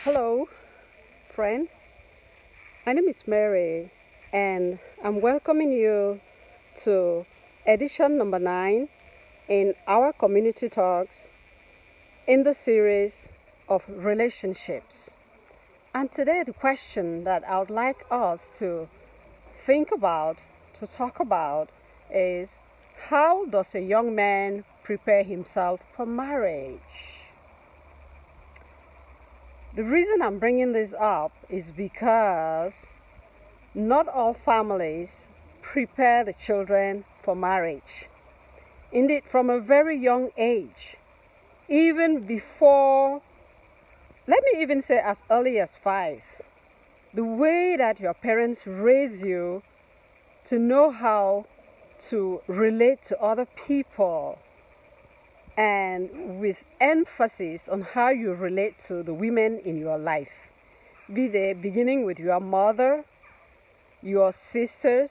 Hello, friends. My name is Mary, and I'm welcoming you to edition number 9 in our community talks in the series of relationships. And today, the question that I would like us to think about, to talk about, is how does a young man prepare himself for marriage? The reason I'm bringing this up is because not all families prepare the children for marriage. Indeed, from a very young age, even before, let me even say as early as 5, the way that your parents raise you to know how to relate to other people, and with emphasis on how you relate to the women in your life, be they beginning with your mother, your sisters,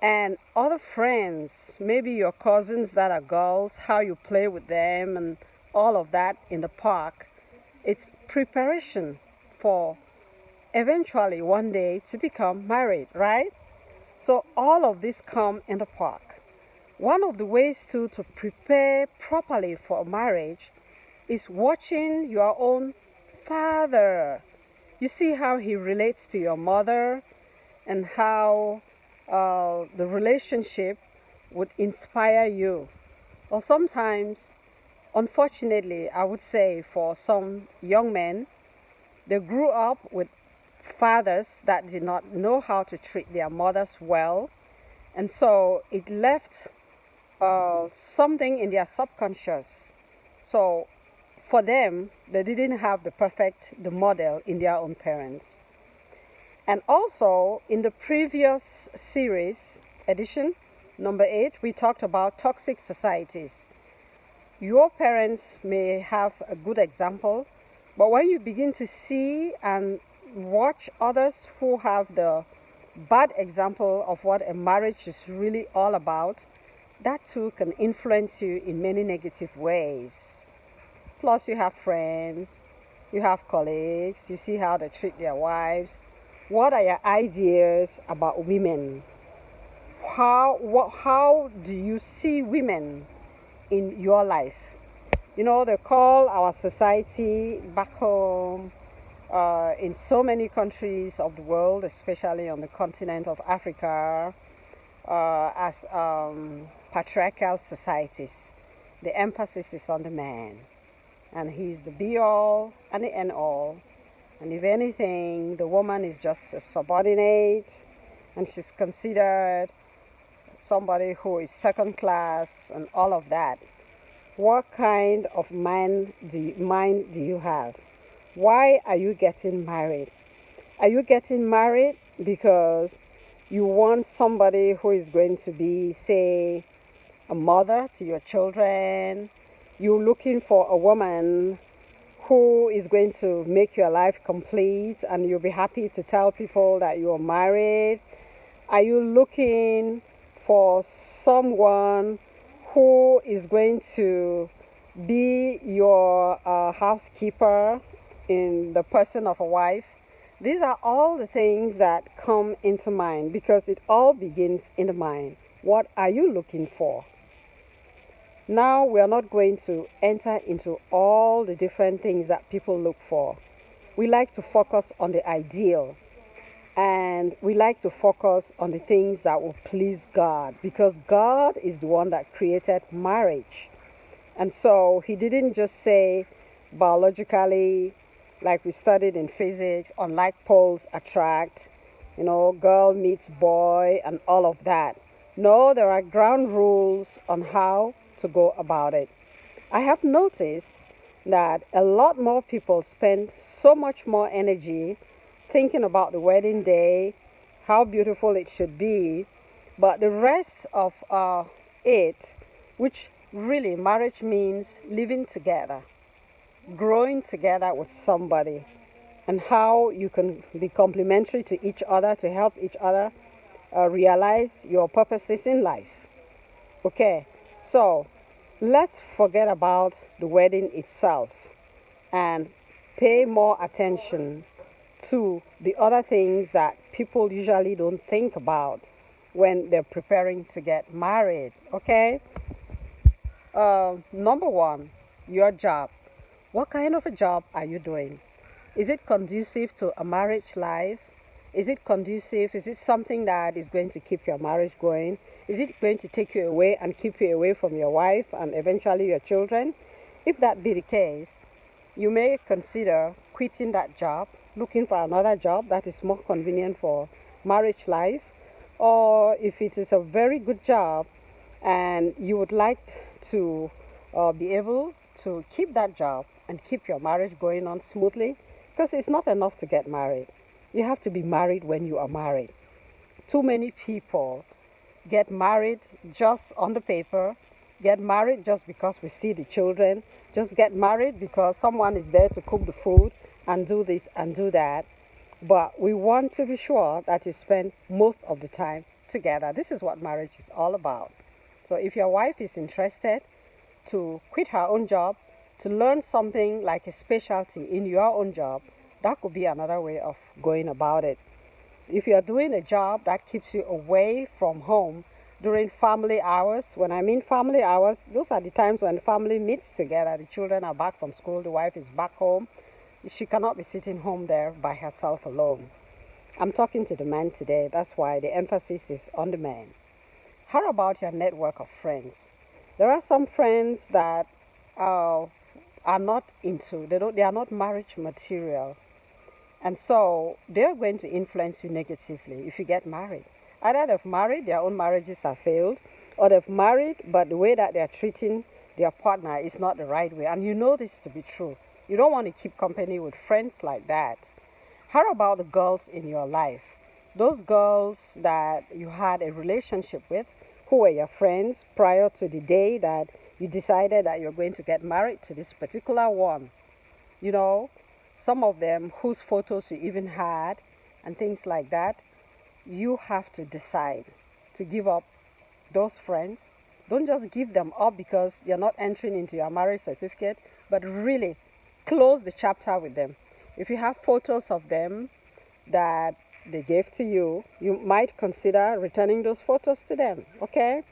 and other friends, maybe your cousins that are girls, how you play with them, and all of that in the park. It's preparation for eventually one day to become married, right? So all of this come in the park. One of the ways to prepare properly for marriage is watching your own father. You see how he relates to your mother and how the relationship would inspire you. Or sometimes, unfortunately, I would say for some young men, they grew up with fathers that did not know how to treat their mothers well, and so it left something in their subconscious. So for them, they didn't have the model in their own parents. And also in the previous series, edition number 8, we talked about toxic societies. Your parents may have a good example, but when you begin to see and watch others who have the bad example of what a marriage is really all about, that too can influence you in many negative ways. Plus, you have friends, you have colleagues, you see how they treat their wives. What are your ideas about women? How do you see women in your life? You know, they call our society back home, in so many countries of the world, especially on the continent of Africa, as patriarchal societies. The emphasis is on the man, and he's the be all and the end all. And if anything, the woman is just a subordinate, and she's considered somebody who is second class and all of that. What kind of mind do you have? Why are you getting married? Are you getting married because you want somebody who is going to be, say, a mother to your children? You're looking for a woman who is going to make your life complete and you'll be happy to tell people that you're married? Are you looking for someone who is going to be your housekeeper in the person of a wife? These are all the things that come into mind because it all begins in the mind. What are you looking for? Now, we are not going to enter into all the different things that people look for. We like to focus on the ideal, and we like to focus on the things that will please God, because God is the one that created marriage. And so he didn't just say biologically, like we studied in physics, unlike poles attract, girl meets boy and all of that. No, there are ground rules on how to go about it. I have noticed that a lot more people spend so much more energy thinking about the wedding day, how beautiful it should be, but the rest of it, which really marriage means living together, growing together with somebody, and how you can be complementary to each other to help each other realize your purposes in life. Okay, so let's forget about the wedding itself and pay more attention to the other things that people usually don't think about when they're preparing to get married. Okay? Number one, your job. What kind of a job are you doing? Is it conducive to a marriage life? Is it conducive? Is it something that is going to keep your marriage going? Is it going to take you away and keep you away from your wife and eventually your children? If that be the case, you may consider quitting that job, looking for another job that is more convenient for marriage life. Or if it is a very good job and you would like to be able to keep that job and keep your marriage going on smoothly, because it's not enough to get married. You have to be married when you are married. Too many people get married just on the paper, get married just because we see the children, just get married because someone is there to cook the food and do this and do that. But we want to be sure that you spend most of the time together. This is what marriage is all about. So if your wife is interested to quit her own job, to learn something like a specialty in your own job, that could be another way of going about it. If you're doing a job that keeps you away from home during family hours, when I mean family hours, those are the times when the family meets together. The children are back from school, the wife is back home. She cannot be sitting home there by herself alone. I'm talking to the man today. That's why the emphasis is on the man. How about your network of friends? There are some friends that are not into, they are not marriage material. And so they're going to influence you negatively if you get married. Either they've married, their own marriages have failed, or they've married, but the way that they're treating their partner is not the right way. And you know this to be true. You don't want to keep company with friends like that. How about the girls in your life? Those girls that you had a relationship with, who were your friends prior to the day that you decided that you're going to get married to this particular one. You know, some of them whose photos you even had and things like that. You have to decide to give up those friends. Don't just give them up because you're not entering into your marriage certificate, but really close the chapter with them. If you have photos of them that they gave to you, you might consider returning those photos to them, okay?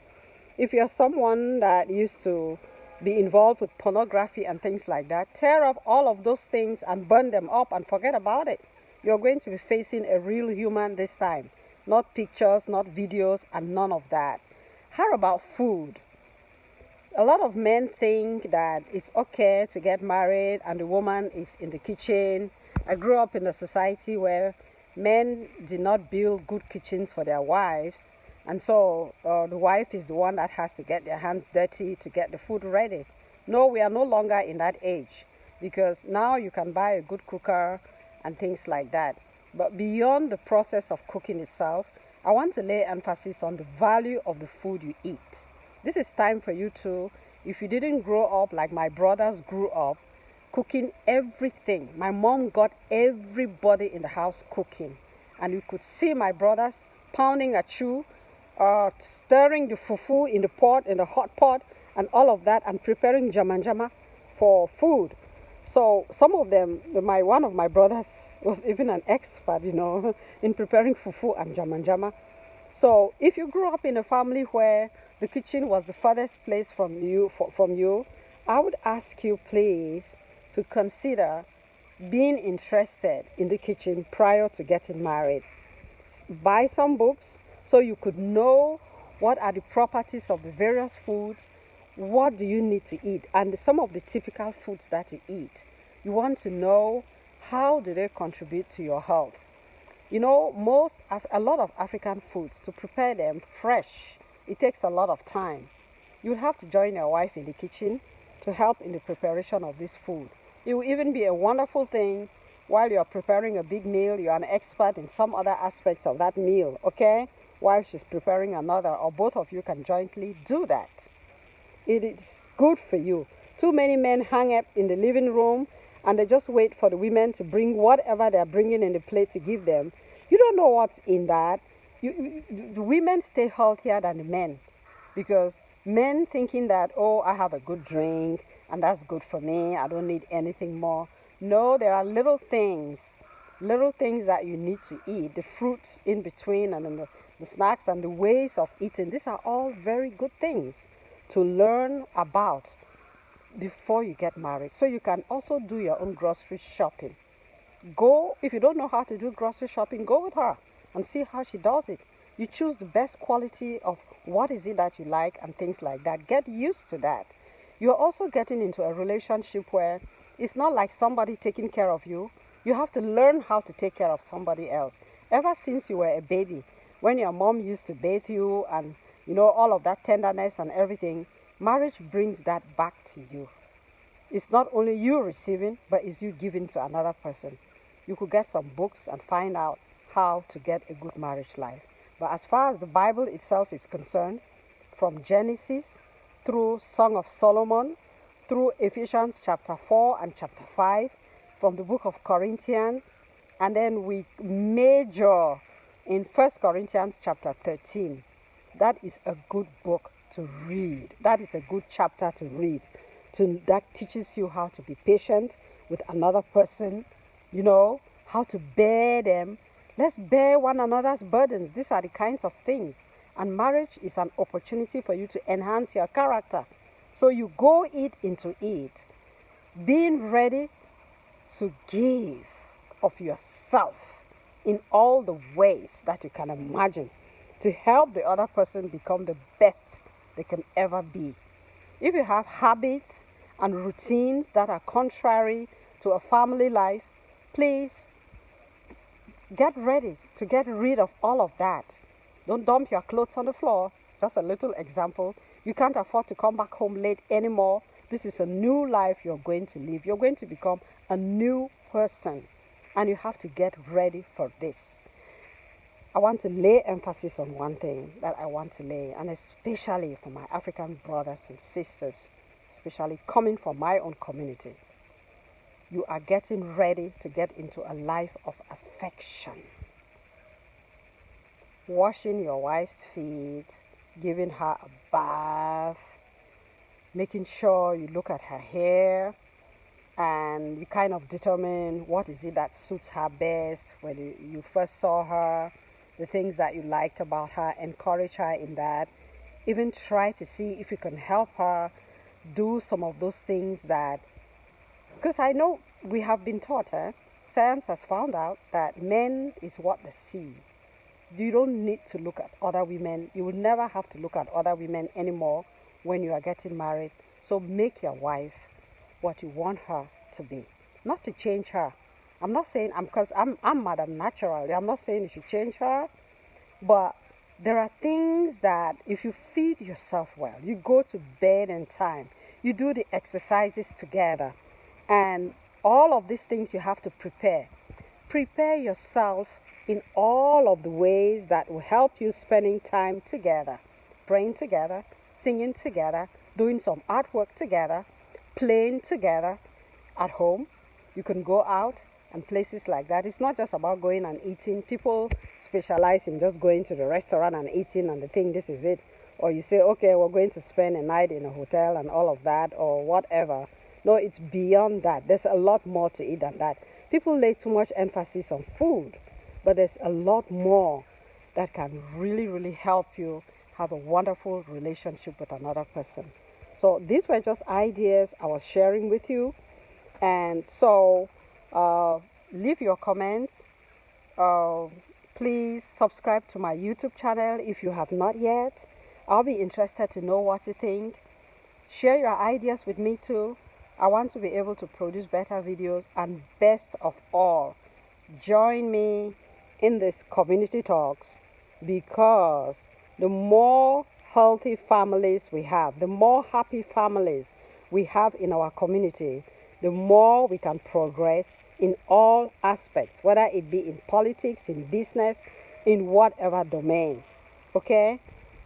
If you're someone that used to be involved with pornography and things like that, tear up all of those things and burn them up and forget about it. You're going to be facing a real human this time. Not pictures, not videos, and none of that. How about food? A lot of men think that it's okay to get married and the woman is in the kitchen. I grew up in a society where men did not build good kitchens for their wives. And so the wife is the one that has to get their hands dirty to get the food ready. No, we are no longer in that age because now you can buy a good cooker and things like that. But beyond the process of cooking itself, I want to lay emphasis on the value of the food you eat. This is time for you to, if you didn't grow up like my brothers grew up, cooking everything. My mom got everybody in the house cooking. And you could see my brothers pounding a chew, stirring the fufu in the pot, in the hot pot, and all of that, and preparing jamanjama for food. So some of them, one of my brothers was even an expert, in preparing fufu and jamanjama. So if you grew up in a family where the kitchen was the farthest place from you, I would ask you please to consider being interested in the kitchen prior to getting married. Buy some books so you could know what are the properties of the various foods, what do you need to eat, and some of the typical foods that you eat. You want to know how do they contribute to your health. A lot of African foods, to prepare them fresh, it takes a lot of time. You have to join your wife in the kitchen to help in the preparation of this food. It will even be a wonderful thing while you're preparing a big meal, you're an expert in some other aspects of that meal, okay? While she's preparing another, or both of you can jointly do that. It is good for you. Too many men hang up in the living room and they just wait for the women to bring whatever they're bringing in the plate to give them. You don't know what's in that. The women stay healthier than the men because men thinking that, oh, I have a good drink and that's good for me, I don't need anything more. No, there are little things that you need to eat, the fruits in between, and then the snacks and the ways of eating. These are all very good things to learn about before you get married. So you can also do your own grocery shopping. Go, if you don't know how to do grocery shopping, go with her and see how she does it. You choose the best quality of what is it that you like and things like that. Get used to that. You're also getting into a relationship where it's not like somebody taking care of you. You have to learn how to take care of somebody else. Ever since you were a baby, when your mom used to bathe you and all of that tenderness and everything, marriage brings that back to you. It's not only you receiving, but it's you giving to another person. You could get some books and find out how to get a good marriage life. But as far as the Bible itself is concerned, from Genesis through Song of Solomon, through Ephesians chapter 4 and chapter 5, from the book of Corinthians, and then we major in 1 Corinthians chapter 13. That is a good book to read. That is a good chapter to read. That teaches you how to be patient with another person, how to bear them. Let's bear one another's burdens. These are the kinds of things. And marriage is an opportunity for you to enhance your character. So you go into it, being ready to give of yourself in all the ways that you can imagine to help the other person become the best they can ever be. If you have habits and routines that are contrary to a family life, please get ready to get rid of all of that. Don't dump your clothes on the floor. Just a little example. You can't afford to come back home late anymore. This is a new life you're going to live. You're going to become a new person, and you have to get ready for this. I want to lay emphasis on one thing that I want to lay, and especially for my African brothers and sisters, especially coming from my own community. You are getting ready to get into a life of affection. Washing your wife's feet, giving her a bath, making sure you look at her hair, and you kind of determine what is it that suits her best when you first saw her, the things that you liked about her, encourage her in that. Even try to see if you can help her do some of those things that, because I know we have been taught, science has found out that men is what they see. You don't need to look at other women. You will never have to look at other women anymore when you are getting married. So make your wife what you want her to be, not to change her. I'm not saying because I'm Madam Natural. I'm not saying you should change her, but there are things that if you feed yourself well, you go to bed in time, you do the exercises together, and all of these things you have to prepare. Prepare yourself in all of the ways that will help you spending time together, praying together, singing together, doing some artwork together, playing together at home. You can go out and places like that. It's not just about going and eating. People specialize in just going to the restaurant and eating and they think this is it. Or you say, okay, we're going to spend a night in a hotel and all of that or whatever. No, it's beyond that. There's a lot more to it than that. People lay too much emphasis on food, but there's a lot more that can really, really help you have a wonderful relationship with another person. So these were just ideas I was sharing with you. And so leave your comments. Please subscribe to my YouTube channel if you have not yet. I'll be interested to know what you think. Share your ideas with me too. I want to be able to produce better videos, and best of all, join me in this community talks, because the more healthy families we have, the more happy families we have in our community, the more we can progress in all aspects, whether it be in politics, in business, in whatever domain. Okay?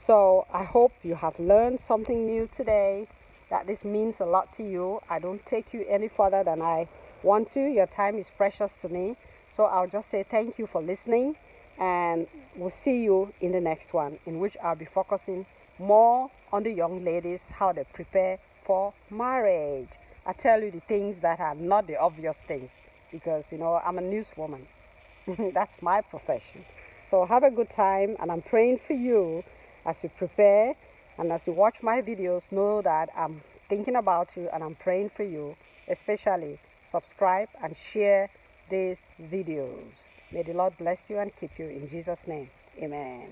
So I hope you have learned something new today, that this means a lot to you. I don't take you any further than I want to. Your time is precious to me. So I'll just say thank you for listening, and we'll see you in the next one, in which I'll be focusing more on the young ladies, how they prepare for marriage. I tell you the things that are not the obvious things because, I'm a newswoman. That's my profession. So have a good time, and I'm praying for you as you prepare and as you watch my videos. Know that I'm thinking about you and I'm praying for you. Especially subscribe and share these videos. May the Lord bless you and keep you in Jesus' name. Amen.